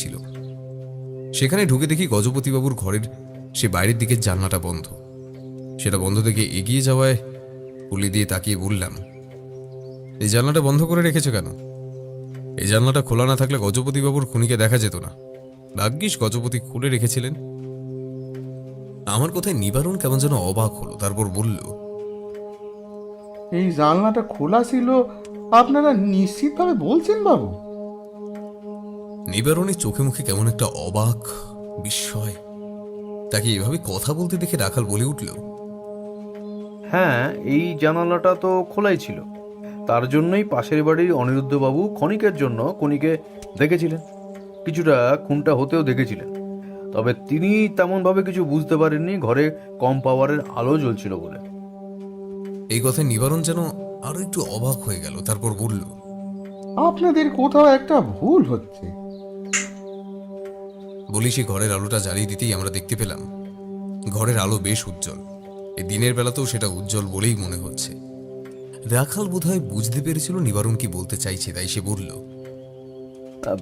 ছিল। সেখানে ঢুকে দেখি গজপতিবাবুর ঘরের সে বাইরের দিকের জানলাটা বন্ধ। সেটা বন্ধ থেকে এগিয়ে যাওয়ায় পুলি দিয়ে তাকিয়ে বললাম, এই জানলাটা বন্ধ করে রেখেছে কেন? এই জানলাটা খোলা না থাকলে গজপতিবাবুর খুনিকে দেখা যেত না। ভাগ্যিস গজপতি খুলে রেখেছিলেন। আমার কথায় নিবারণ কেমন যেন অবাক হলো, তারপর বলল, এই জানলাটা খোলা ছিল আপনারা নিশ্চিতভাবে বলছেন বাবু? নিবারণের চোখে মুখে কেমন একটা অবাক বিস্ময়। তাকে এভাবে কথা বলতে দেখে রাখাল বলে উঠল, হ্যাঁ, এই জানালাটা তো খোলাই ছিল। তার জন্যই পাশের বাড়ির অনিরুদ্ধবাবু ক্ষণিকের জন্য খুনিকে দেখেছিলেন, কিছুটা খুনটা হতেও দেখেছিলেন। তবে তিনি তেমনভাবে কিছু বুঝতে পারেননি ঘরে কম পাওয়ারের আলো জ্বলছিল বলে। এই কথায় নিবারণ যেন আরো একটু অবাক হয়ে গেল, তারপর বলল, আপনাদের কোথাও একটা ভুল হচ্ছে। বলি সে ঘরের আলোটা জ্বালিয়ে দিতেই আমরা দেখতে পেলাম ঘরের আলো বেশ উজ্জ্বল। এই দিনের বেলাতেও সেটা উজ্জ্বল বলেই মনে হচ্ছে। রাখাল বোধহয় বুঝতে পেরেছিল নিবারণ কি বলতে চাইছে, তাই সে বলল,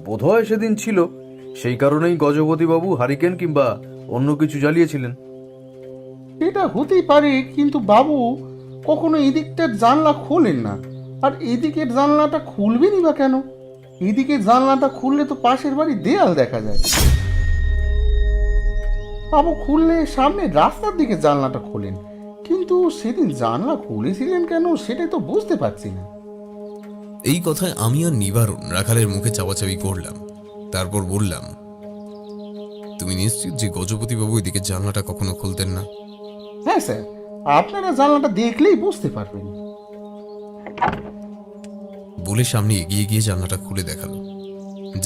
বোধহয় সেদিন ছিল, সেই কারণেই গজপতিবাবু হারিকেন কিংবা অন্য কিছু জ্বালিয়েছিলেন। এটা হতেই পারে, কিন্তু বাবু কখনো এদিকটার জানলা খোলেন না। আর এদিকের জানলাটা খুলবেনই বা কেন? এদিকের জানলাটা খুললে তো পাশের বাড়ির দেয়াল দেখা যায়। বাবু খুললে সামনে রাস্তার দিকে জানলাটা খোলেন, কিন্তু সেদিন জানলা খুলেছিলেন কেন সেটাই তো বুঝতে পারছি না। এই কথায় আমি আর নিবারণ রাখালের মুখে চাওয়াচাবি করলাম, তারপর বললাম, তুমি নিশ্চিত যে গজপতিবাবু এদিকে জানলাটা কখনো খুলতেন না? হ্যাঁ স্যার, আপনারা জানলাটা দেখলেই বুঝতে পারবেন। বলে সামনে এগিয়ে গিয়ে জানলাটা খুলে দেখালো।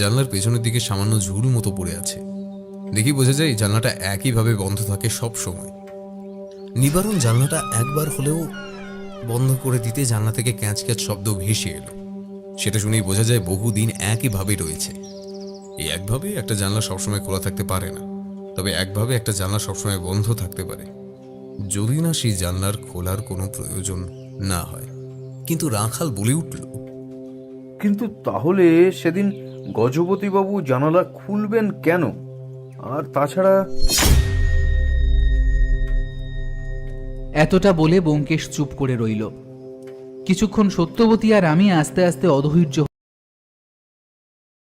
জানলার পেছনের দিকে সামান্য ঝুল মতো পড়ে আছে। দেখি বোঝা যায় এই জানলাটা একইভাবে বন্ধ থাকে সব সময়। নিবারণ জানলাটা একবার হলেও বন্ধ করে দিতে জানলা থেকে ক্যাঁচ ক্যাঁচ শব্দ ভেসে এলো। সেটা শুনেই বোঝা যায় বহুদিন একইভাবে রয়েছে। এই একভাবে একটা জানলা সবসময় খোলা থাকতে পারে না, তবে একভাবে একটা জানলা সবসময় বন্ধ থাকতে পারে, যদি না সেই জানলার খোলার কোনো প্রয়োজন না হয়। কিন্তু রাখাল বলে উঠল, কিন্তু তাহলে সেদিন গজপতিবাবু জানালা খুলবেন কেন? আর তাছাড়া এতটা বলে ব্যোমকেশ চুপ করে রইল। কিছুক্ষণ সত্যবতী আর আমি আস্তে আস্তে অধৈর্য